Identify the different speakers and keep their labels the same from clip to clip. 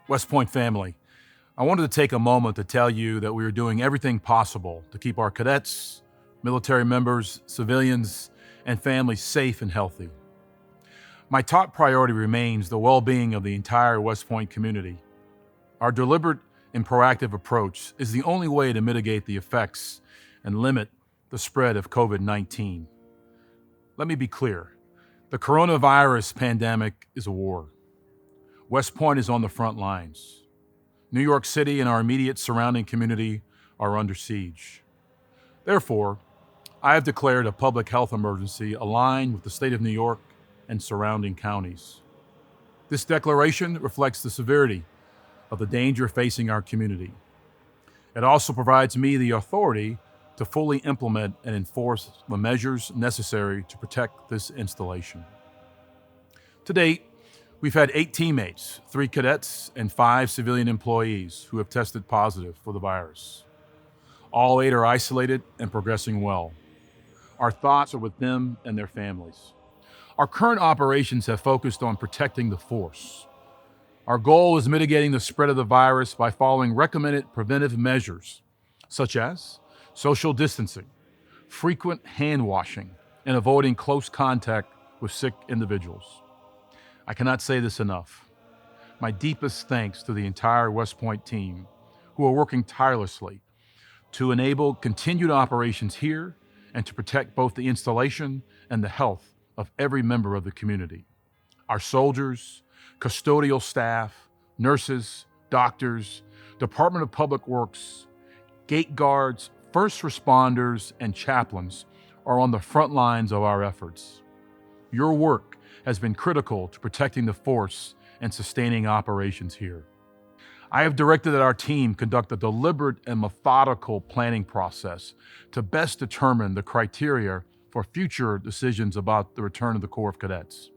Speaker 1: West Point family, I wanted to take a moment to tell you that we are doing everything possible to keep our cadets, military members, civilians, and families safe and healthy. My top priority remains the well-being of the entire West Point community. Our deliberate and proactive approach is the only way to mitigate the effects and limit the spread of COVID-19. Let me be clear. The coronavirus pandemic is a war. West Point is on the front lines. New York City and our immediate surrounding community are under siege. Therefore, I have declared a public health emergency aligned with the state of New York and surrounding counties. This declaration reflects the severity of the danger facing our community. It also provides me the authority to fully implement and enforce the measures necessary to protect this installation. To date, we've had 8 teammates, 3 cadets, and 5 civilian employees who have tested positive for the virus. All 8 are isolated and progressing well. Our thoughts are with them and their families. Our current operations have focused on protecting the force. Our goal is mitigating the spread of the virus by following recommended preventive measures, such as social distancing, frequent hand washing, and avoiding close contact with sick individuals. I cannot say this enough. My deepest thanks to the entire West Point team, who are working tirelessly to enable continued operations here and to protect both the installation and the health of every member of the community. Our soldiers, custodial staff, nurses, doctors, Department of Public Works, gate guards, first responders, and chaplains are on the front lines of our efforts. Your work has been critical to protecting the force and sustaining operations here. I have directed that our team conduct a deliberate and methodical planning process to best determine the criteria for future decisions about the return of the Corps of Cadets,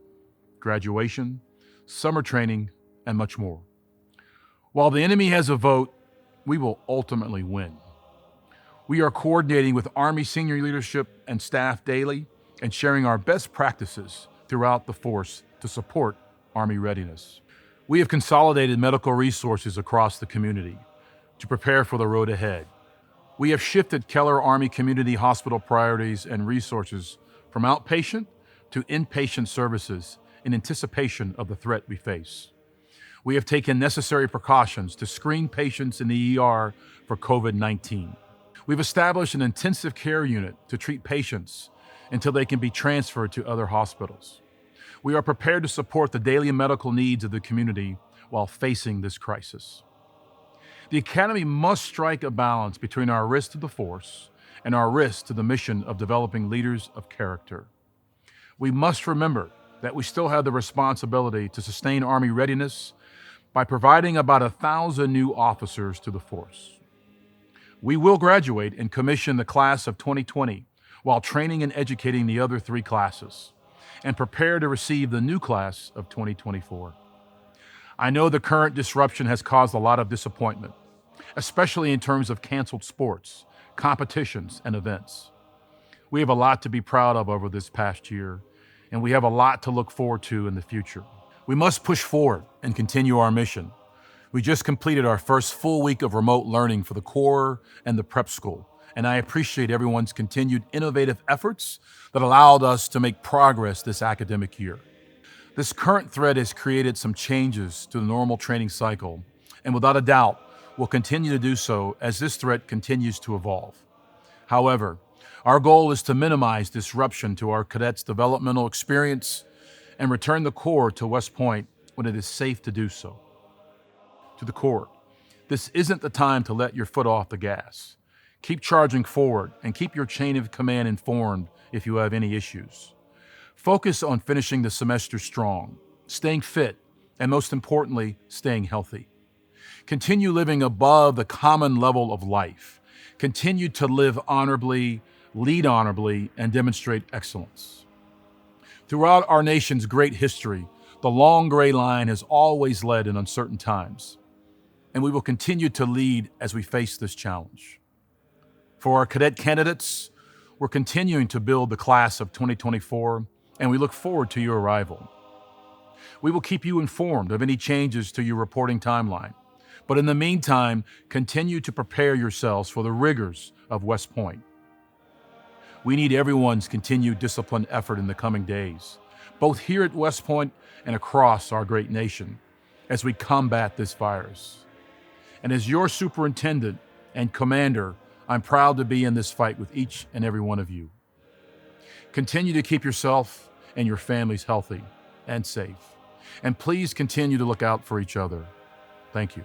Speaker 1: graduation, summer training, and much more. While the enemy has a vote, we will ultimately win. We are coordinating with Army senior leadership and staff daily and sharing our best practices throughout the force to support Army readiness. We have consolidated medical resources across the community to prepare for the road ahead. We have shifted Keller Army Community Hospital priorities and resources from outpatient to inpatient services in anticipation of the threat we face. We have taken necessary precautions to screen patients in the ER for COVID-19. We've established an intensive care unit to treat patients until they can be transferred to other hospitals. We are prepared to support the daily medical needs of the community while facing this crisis. The Academy must strike a balance between our risk to the force and our risk to the mission of developing leaders of character. We must remember that we still have the responsibility to sustain Army readiness by providing about 1,000 new officers to the force. We will graduate and commission the class of 2020 while training and educating the other 3 classes, and prepare to receive the new class of 2024. I know the current disruption has caused a lot of disappointment, especially in terms of canceled sports, competitions, and events. We have a lot to be proud of over this past year, and we have a lot to look forward to in the future. We must push forward and continue our mission. We just completed our first full week of remote learning for the Corps and the prep school, and I appreciate everyone's continued innovative efforts that allowed us to make progress this academic year. This current threat has created some changes to the normal training cycle, and without a doubt, will continue to do so as this threat continues to evolve. However, our goal is to minimize disruption to our cadets' developmental experience and return the Corps to West Point when it is safe to do so. To the Corps, this isn't the time to let your foot off the gas. Keep charging forward and keep your chain of command informed if you have any issues. Focus on finishing the semester strong, staying fit, and most importantly, staying healthy. Continue living above the common level of life. Continue to live honorably, lead honorably, and demonstrate excellence. Throughout our nation's great history, the long gray line has always led in uncertain times, and we will continue to lead as we face this challenge. For our cadet candidates, we're continuing to build the class of 2024, and we look forward to your arrival. We will keep you informed of any changes to your reporting timeline. But in the meantime, continue to prepare yourselves for the rigors of West Point. We need everyone's continued disciplined effort in the coming days, both here at West Point and across our great nation, as we combat this virus. And as your superintendent and commander, I'm proud to be in this fight with each and every one of you. Continue to keep yourself and your families healthy and safe. And please continue to look out for each other. Thank you.